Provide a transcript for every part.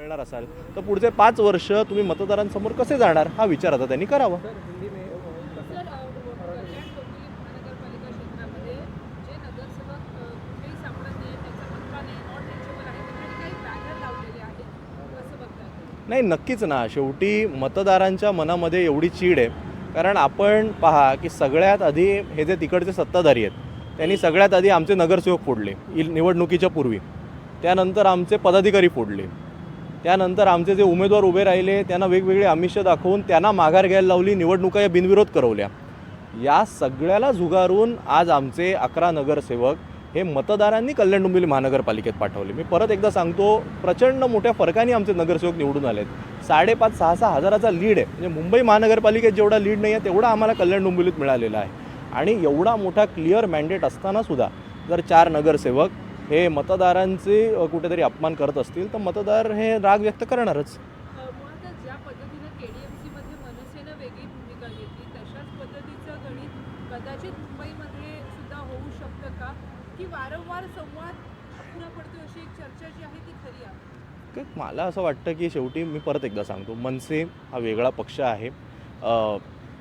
मिळणार असाल तर पुढचे 5 वर्ष तुम्ही मतदारांसमोर कसे जाणार हा विचार आता त्यांनी करावा। सर कल्याण डोंबिवली महानगरपालिका क्षेत्रामध्ये जे नगरसेवक कुठेही सापडत नाही, त्यांचा पत्ता नाही, नॉट रिचेबल आहे, त्यांनी काही बॅनर लावलेले आहेत, कसं बघतात? नाही, नक्कीच ना, शेवटी मतदारांच्या मनामध्ये एवढी चीड आहे, कारण आपण पहा की सगळ्यात आधी हे जे तिकडचे सत्ताधारी आहेत त्यांनी सगळ्यात आधी आमचे नगरसेवक फोडले निवडणुकीच्या पूर्वी, त्यानंतर आमचे पदाधिकारी फोडले, त्यानंतर आमचे जे उमेदवार उभे राहिले त्यांना वेगवेगळे आमिष दाखवून त्यांना माघार घ्यायला लावली, निवडणुका या बिनविरोध करवल्या। या सगळ्याला झुगारून आज आमचे 11 नगरसेवक हे मतदारांनी कल्याण डोंबिवली महानगरपालिकेत पाठवले। मी परत एकदा सांगतो, प्रचंड मोठ्या फरकाने आमचे नगरसेवक निवडून आलेत। 5,500-6,6 हजाराचा लीड आहे, म्हणजे मुंबई महानगरपालिकेत जेवढा लीड नाही आहे तेवढा आम्हाला कल्याण डोंबिवलीत मिळालेला आहे। आणि एवढा मोठा क्लिअर मॅन्डेट असतानासुद्धा जर 4 नगरसेवक हे मतदारांचे कुठेतरी अपमान करत असतील तर मतदार हे राग व्यक्त करणारच। मुळातच ज्या पद्धतीनं KDMCमध्ये मनसेनं वेगळी भूमिका घेतली, तशाच पद्धतीचं गणित कदाचित मुंबईमध्ये सुद्धा होऊ शकतं का, की वारंवार संवाद अपुरा पडतो अशी एक चर्चा जी आहे ती खरी आहे? मला असं वाटतं की शेवटी मी परत एकदा सांगतो, मनसे हा वेगळा पक्ष आहे,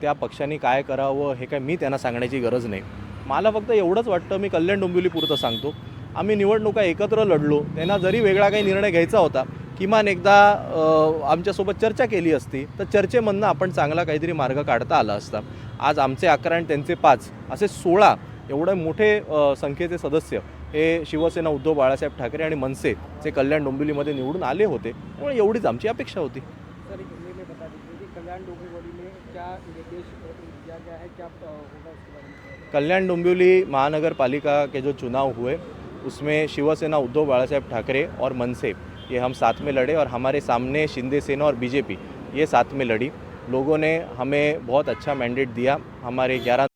त्या पक्षाने काय करावं हे काय मी त्यांना सांगण्याची गरज नाही। मला फक्त एवढंच वाटतं, मी कल्याण डोंबिवलीपुरतं सांगतो, आम्ही निवडणुका एकत्र लढलो, त्यांना जरी वेगळा काही निर्णय घ्यायचा होता, किमान एकदा आमच्यासोबत चर्चा केली असती तर चर्चेमधनं आपण चांगला काहीतरी मार्ग काढता आला असता। आज आमचे 11 आणि त्यांचे 5 असे 16 एवढे मोठे संख्येचे सदस्य हे शिवसेना उद्धव बाळासाहेब ठाकरे आणि मनसेचे कल्याण डोंबिवलीमध्ये निवडून आले होते, त्यामुळे एवढीच आमची अपेक्षा होती। सर हिंदी में बता दीजिए कि कल्याण डोंबिवली में क्या निर्देश दिया गया है, क्या होगा उसके बारे में? कल्याण डोंबिवली महानगरपालिका के जो चुनाव हुए उसमें शिवसेना उद्धव बाळासाहेब ठाकरे और मनसे ये हम साथ में लड़े और हमारे सामने शिंदे सेना और बीजेपी ये साथ में लड़ी। लोगों ने हमें बहुत अच्छा मैंडेट दिया। हमारे 11